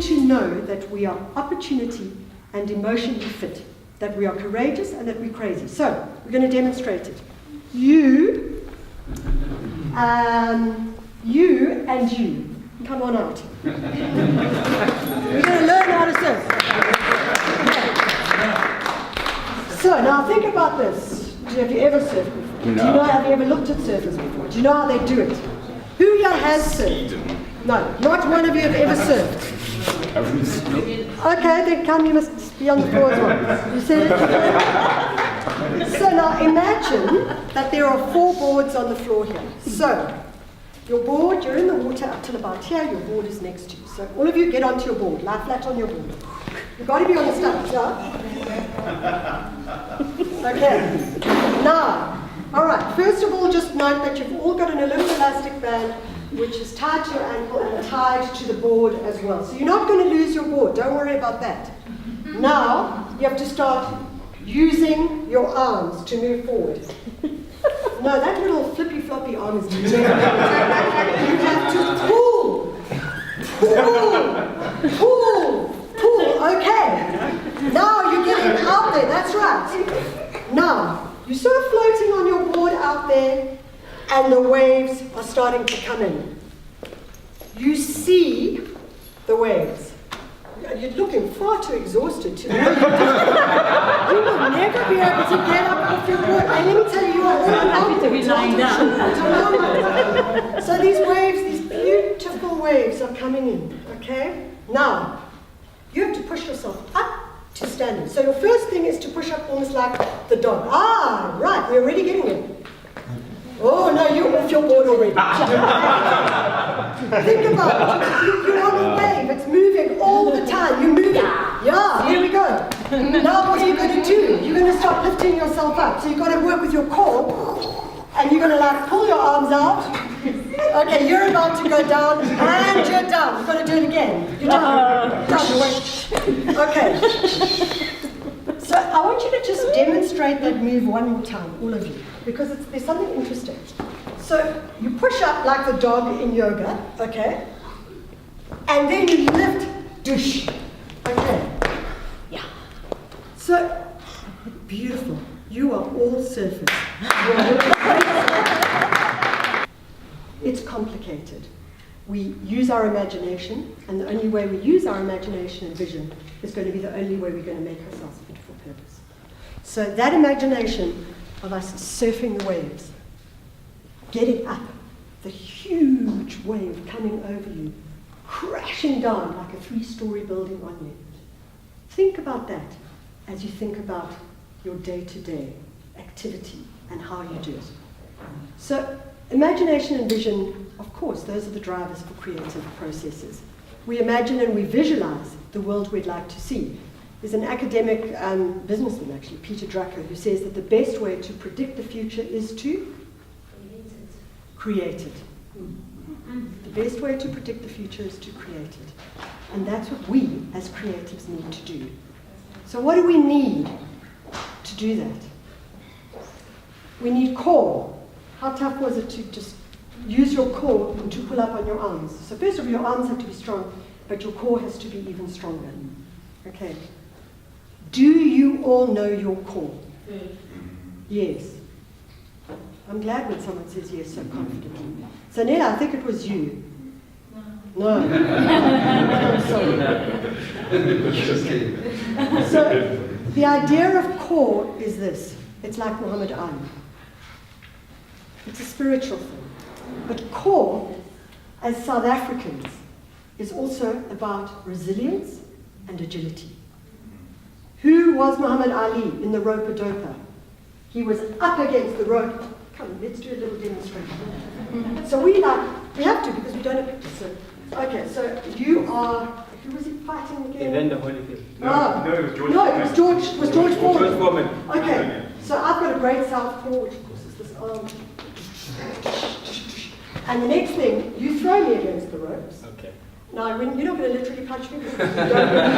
to know that we are opportunity and emotionally fit, that we are courageous and that we're crazy. So, we're going to demonstrate it. You and you. Come on out. We're going to learn how to surf. So, now think about this. Have you ever surfed before? No. Have you ever looked at surfers before? Do you know how they do it? Who here has surfed? No, not one of you have ever surfed. Okay, then come, you must be on the floor as well. You said it? So now imagine that there are 4 boards on the floor here. So, your board, you're in the water up till about here, your board is next to you. So all of you get onto your board, lie flat on your board. You've got to be on the stomach, yeah? Okay. Now, all right, first of all, just note that you've all got an little elastic band which is tied to your ankle and tied to the board as well. So you're not going to lose your board, don't worry about that. Now, you have to start using your arms to move forward. No, that little flippy floppy arm is never. You have to pull. Okay. Now you're getting out there, that's right. Now, you're sort of floating on your board out there, and the waves are starting to come in. You see the waves. You're looking far too exhausted to know you will never be able to get up off your board. And let me tell you, you are all to be lying down. So these waves, these beautiful waves are coming in, okay? Now, you have to push yourself up to standing. So your first thing is to push up almost like the dog. Ah, right, we're already getting it. Oh, no, you're off your board already. Think about it. You're on a wave. It's moving all the time. You're moving. Yeah, here we go. Now what are you going to do? You're going to start lifting yourself up. So you've got to work with your core. And you're going to like pull your arms out. Okay, you're about to go down. And you're down. You've got to do it again. You're down. Down. Wait. Okay. So I want you to just demonstrate that move one more time, all of you, because there's something interesting. So you push up like the dog in yoga, okay? And then you lift, douche, okay? Yeah. So, beautiful. You are all surfers. It's complicated. We use our imagination, and the only way we use our imagination and vision is going to be the only way we're going to make ourselves fit for purpose. So that imagination of us surfing the waves, getting up, the huge wave coming over you, crashing down like a 3-story building on you. Think about that as you think about your day-to-day activity and how you do it. So imagination and vision, of course, those are the drivers for creative processes. We imagine and we visualize the world we'd like to see. There's an academic businessman, actually, Peter Drucker, who says that the best way to predict the future is to create it. The best way to predict the future is to create it. And that's what we, as creatives, need to do. So what do we need to do that? We need core. How tough was it to just use your core and to pull up on your arms? So first of all, your arms have to be strong, but your core has to be even stronger. Okay. Do you all know your core? Yes. I'm glad when someone says yes so confidently. So Nella, I think it was you. No. I'm sorry. So the idea of core is this. It's like Muhammad Ali. It's a spiritual thing. But core, as South Africans, is also about resilience and agility. Who was Muhammad Ali in the rope-a-dopa? He was up against the rope. Come, let's do a little demonstration. So we have to because we don't have pictures. So, okay, so you are, who was he fighting again? Evander Holyfield. No, it was George. No, it was George Foreman. George Foreman. Okay, so I've got a great southpaw, which of course is this arm. And the next thing, you throw me against the ropes. Okay. Now, you're not going to literally punch me because you don't really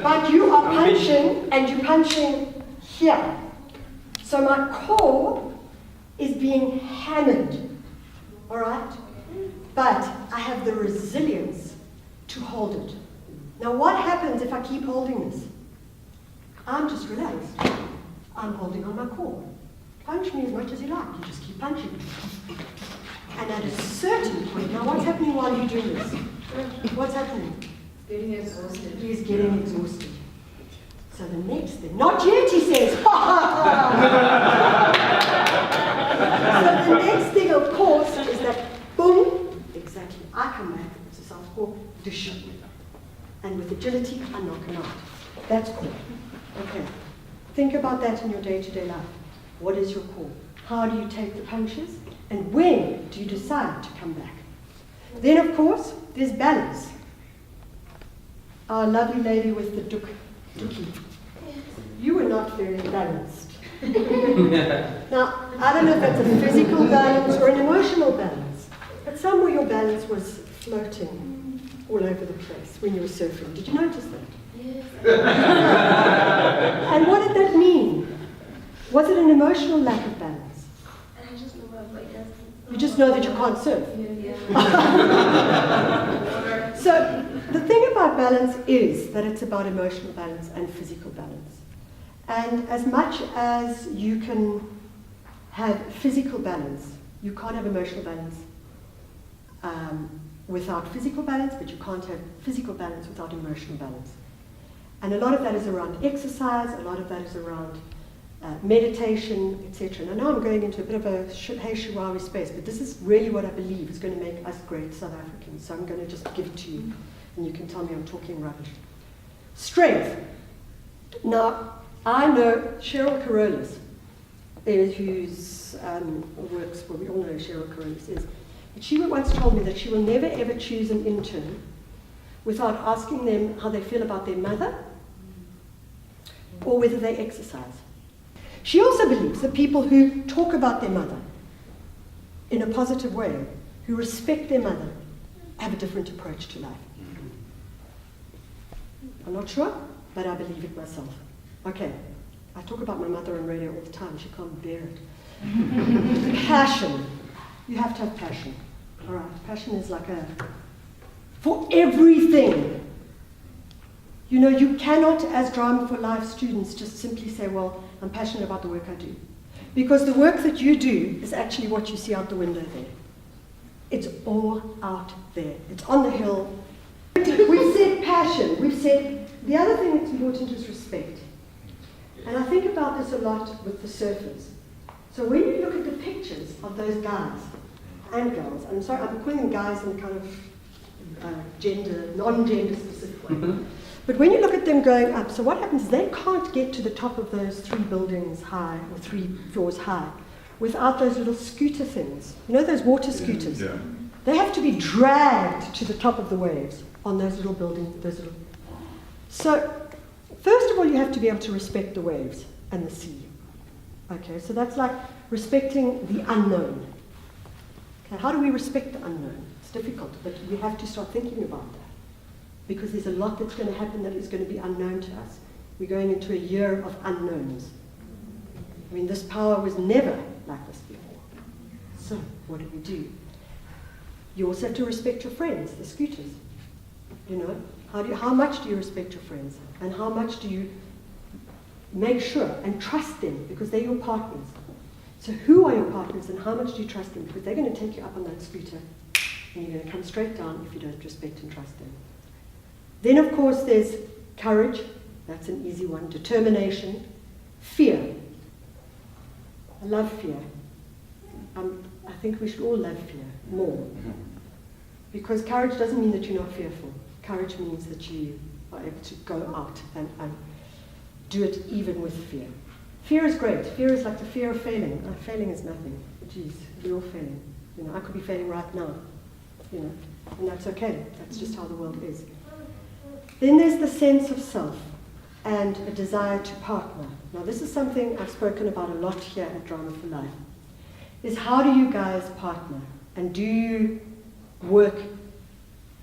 but you are punching, and you're punching here. So my core is being hammered, all right? But I have the resilience to hold it. Now what happens if I keep holding this? I'm just relaxed. I'm holding on my core. Punch me as much as you like. You just keep punching me. And at a certain point, now what's happening while you're doing this? What's happening? Getting exhausted. He's getting exhausted. So the next thing, not yet, he says. So the next thing, of course, is that boom, exactly. I come back, it's a southpaw, dish. And with agility, I knock him out. That's cool. Okay. Think about that in your day-to-day life. What is your core? How do you take the punches? And when do you decide to come back? Then, of course, there's balance. Our lovely lady with the dookie. You were not very balanced. Now, I don't know if that's a physical balance or an emotional balance, but somewhere your balance was floating all over the place when you were surfing. Did you notice that? Yes. And what did that mean? Was it an emotional lack of balance? I just know what like that. You just know that you can't surf. Yeah. So the thing about balance is that it's about emotional balance and physical balance. And as much as you can have physical balance, you can't have emotional balance without physical balance, but you can't have physical balance without emotional balance. And a lot of that is around exercise, a lot of that is around meditation, etc. And I know I'm going into a bit of a hey shiwawi space, but this is really what I believe is going to make us great South Africans. So I'm going to just give it to you, and you can tell me I'm talking rubbish. Strength. Now, I know Cheryl Carolus, whose works, well, we all know who Cheryl Carolus is. But she once told me that she will never ever choose an intern without asking them how they feel about their mother or whether they exercise. She also believes that people who talk about their mother in a positive way, who respect their mother, have a different approach to life. I'm not sure, but I believe it myself. Okay, I talk about my mother on radio all the time. She can't bear it. Passion. You have to have passion. All right, passion is like for everything. You know, you cannot, as Drama for Life students, just simply say, well, I'm passionate about the work I do. Because the work that you do is actually what you see out the window there. It's all out there. It's on the hill. We've said passion. We've said the other thing that's important is respect. And I think about this a lot with the surfers. So when you look at the pictures of those guys and girls, I'm sorry, I'm calling them guys in kind of non-gender specific way. But when you look at them going up, so what happens is they can't get to the top of those 3 buildings high, or 3 floors high, without those little scooter things. You know those water scooters? Yeah. They have to be dragged to the top of the waves on those little buildings, So, first of all, you have to be able to respect the waves and the sea. Okay, so that's like respecting the unknown. Okay, how do we respect the unknown? It's difficult, but we have to start thinking about that. Because there's a lot that's going to happen that is going to be unknown to us. We're going into a year of unknowns. I mean, this power was never like this before. So, what do we do? You also have to respect your friends, the scooters. You know, how much do you respect your friends? And how much do you make sure and trust them, because they're your partners. So who are your partners and how much do you trust them? Because they're going to take you up on that scooter and you're going to come straight down if you don't respect and trust them. Then, of course, there's courage. That's an easy one. Determination. Fear. I love fear. I think we should all love fear more. Because courage doesn't mean that you're not fearful. Courage means that you are able to go out and do it even with fear. Fear is great. Fear is like the fear of failing. Failing is nothing. Geez, we're all failing. You know, I could be failing right now. You know, and that's okay. That's just how the world is. Then there's the sense of self and a desire to partner. Now, this is something I've spoken about a lot here at Drama for Life. Is how do you guys partner? And do you work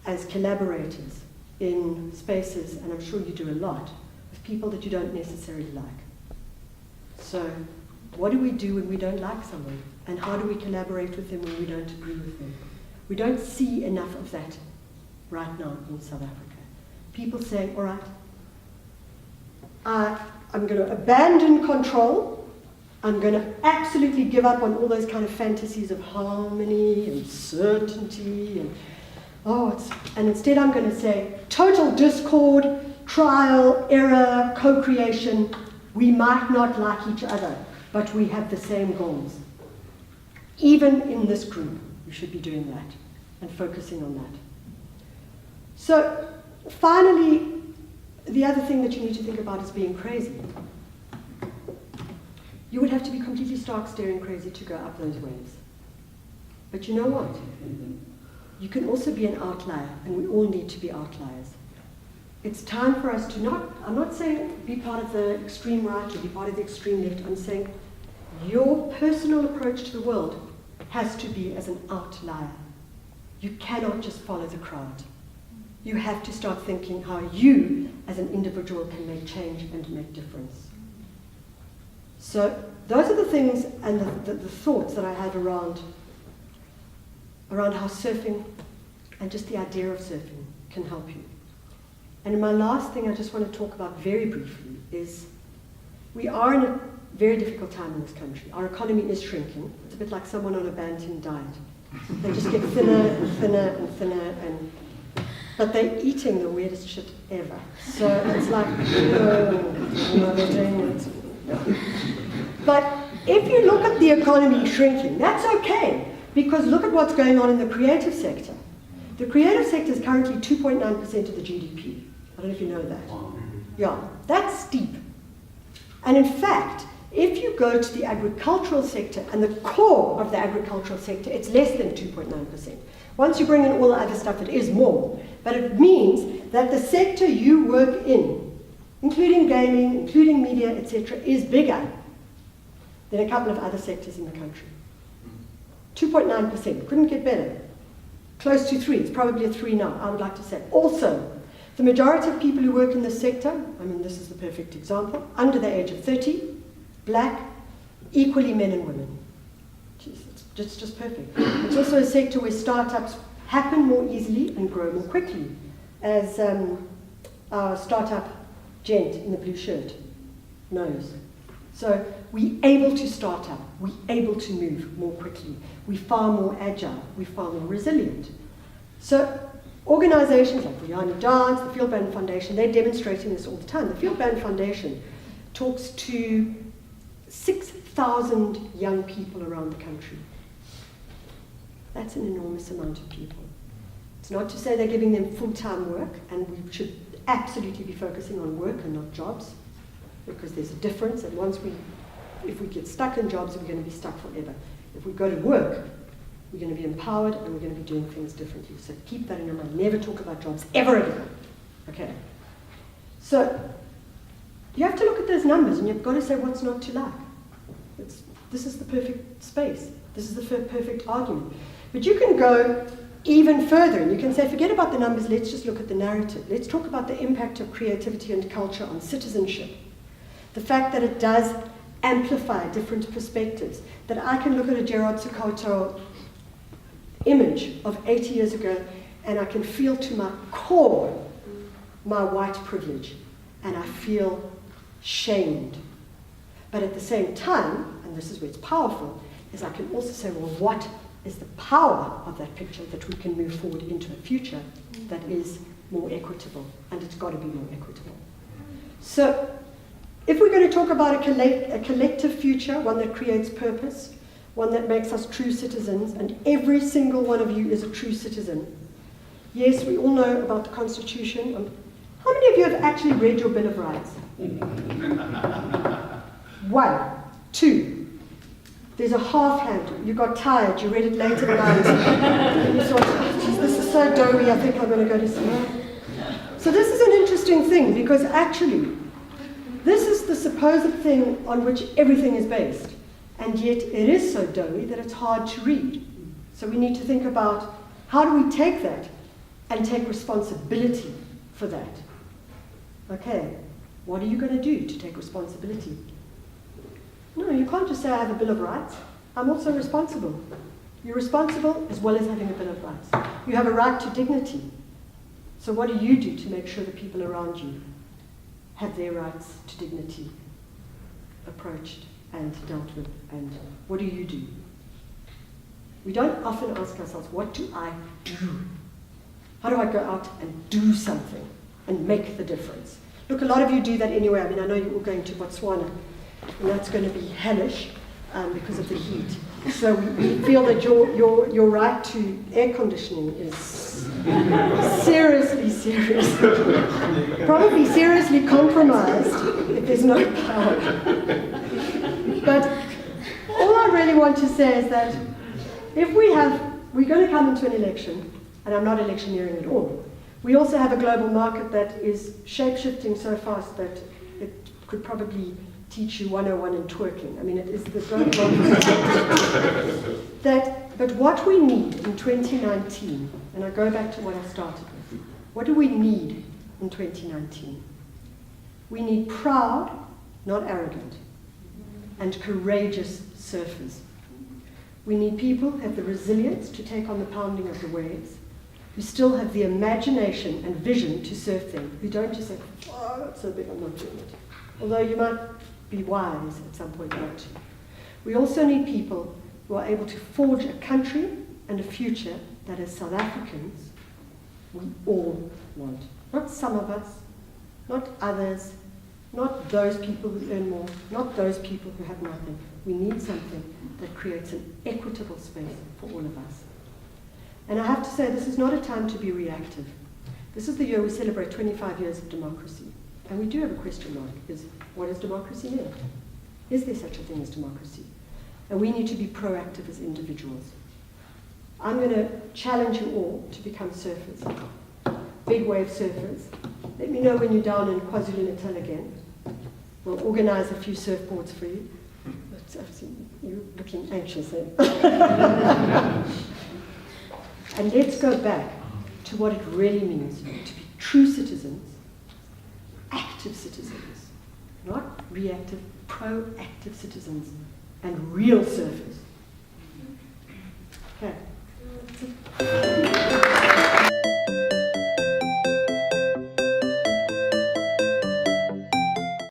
as collaborators in spaces, and I'm sure you do a lot, with people that you don't necessarily like? So, what do we do when we don't like someone? And how do we collaborate with them when we don't agree with them? We don't see enough of that right now in South Africa. People saying, all right, I'm going to abandon control. I'm going to absolutely give up on all those kind of fantasies of harmony and certainty and instead I'm going to say total discord, trial, error, co-creation. We might not like each other, but we have the same goals. Even in this group, we should be doing that and focusing on that. So finally, the other thing that you need to think about is being crazy. You would have to be completely stark staring crazy to go up those waves. But you know what? You can also be an outlier, and we all need to be outliers. It's time for us to I'm not saying be part of the extreme right or be part of the extreme left. I'm saying your personal approach to the world has to be as an outlier. You cannot just follow the crowd. You have to start thinking how you, as an individual, can make change and make difference. So those are the things and the thoughts that I have around how surfing and just the idea of surfing can help you. And in my last thing I just want to talk about very briefly is we are in a very difficult time in this country. Our economy is shrinking. It's a bit like someone on a Banting diet. They just get thinner and thinner and thinner, but they're eating the weirdest shit ever. So it's like, they're doing it. But if you look at the economy shrinking, that's okay, because look at what's going on in the creative sector. The creative sector is currently 2.9% of the GDP. I don't know if you know that. Yeah, that's steep. And in fact, if you go to the agricultural sector and the core of the agricultural sector, it's less than 2.9%. Once you bring in all the other stuff, it is more. But it means that the sector you work in, including gaming, including media, etc., is bigger than a couple of other sectors in the country. 2.9%, couldn't get better. Close to 3, it's probably a 3 now, I would like to say. Also, the majority of people who work in this sector, I mean, this is the perfect example, under the age of 30, black, equally men and women. Jeez, it's just perfect. It's also a sector where startups happen more easily and grow more quickly, as our startup gent in the blue shirt knows. So we're able to start up, we're able to move more quickly, we're far more agile, we're far more resilient. So organizations like the Rihanna Dance, the Field Band Foundation, they're demonstrating this all the time. The Field Band Foundation talks to 6,000 young people around the country. That's an enormous amount of people. It's not to say they're giving them full-time work, and we should absolutely be focusing on work and not jobs, because there's a difference, and if we get stuck in jobs, we're going to be stuck forever. If we go to work, we're going to be empowered and we're going to be doing things differently. So keep that in your mind. Never talk about jobs ever again. Okay? So you have to look at those numbers and you've got to say what's not to like. This is the perfect space. This is the perfect argument. But you can go even further and you can say, forget about the numbers, let's just look at the narrative. Let's talk about the impact of creativity and culture on citizenship. The fact that it does amplify different perspectives. That I can look at a Gerard Sokoto image of 80 years ago and I can feel to my core my white privilege and I feel shamed. But at the same time, and this is where it's powerful, is I can also say, well, what is the power of that picture that we can move forward into a future that is more equitable, and it's got to be more equitable. So if we're going to talk about a collective future, one that creates purpose, one that makes us true citizens, and every single one of you is a true citizen. Yes, we all know about the Constitution. How many of you have actually read your Bill of Rights? 1, 2. There's a half hand. You got tired. You read it late at night. And you thought, oh, this is so doughy, I think I'm going to go to sleep. So this is an interesting thing, because actually, this is the supposed thing on which everything is based. And yet it is so doughy that it's hard to read. So we need to think about how do we take that and take responsibility for that. Okay, what are you going to do to take responsibility? No, you can't just say I have a Bill of Rights. I'm also responsible. You're responsible as well as having a Bill of Rights. You have a right to dignity. So what do you do to make sure the people around you have their rights to dignity approached and dealt with? And what do you do? We don't often ask ourselves, what do I do? How do I go out and do something and make the difference? Look, a lot of you do that anyway. I mean, I know you're all going to Botswana, and that's going to be hellish because of the heat. So we feel that your right to air conditioning is seriously, probably seriously compromised if there's no power. But all I really want to say is that if we're going to come into an election, and I'm not electioneering at all, we also have a global market that is shape-shifting so fast that it could probably teach you 101 in twerking. I mean, it is the global market. But what we need in 2019, and I go back to what I started with, what do we need in 2019? We need proud, not arrogant, and courageous surfers. We need people who have the resilience to take on the pounding of the waves, who still have the imagination and vision to surf them, who don't just say, oh, that's so big, I'm not doing it. Although you might be wise at some point not to. We also need people who are able to forge a country and a future that as South Africans, we all want. Not some of us, not others, not those people who earn more, not those people who have nothing. We need something that creates an equitable space for all of us. And I have to say, this is not a time to be reactive. This is the year we celebrate 25 years of democracy. And we do have a question mark, what does democracy mean? Is there such a thing as democracy? And we need to be proactive as individuals. I'm going to challenge you all to become surfers, big wave surfers. Let me know when you're down in KwaZulu-Natal again. We'll organize a few surfboards for you. You're looking anxious there. And let's go back to what it really means to be true citizens, active citizens, not reactive, proactive citizens, and real surfers. Okay.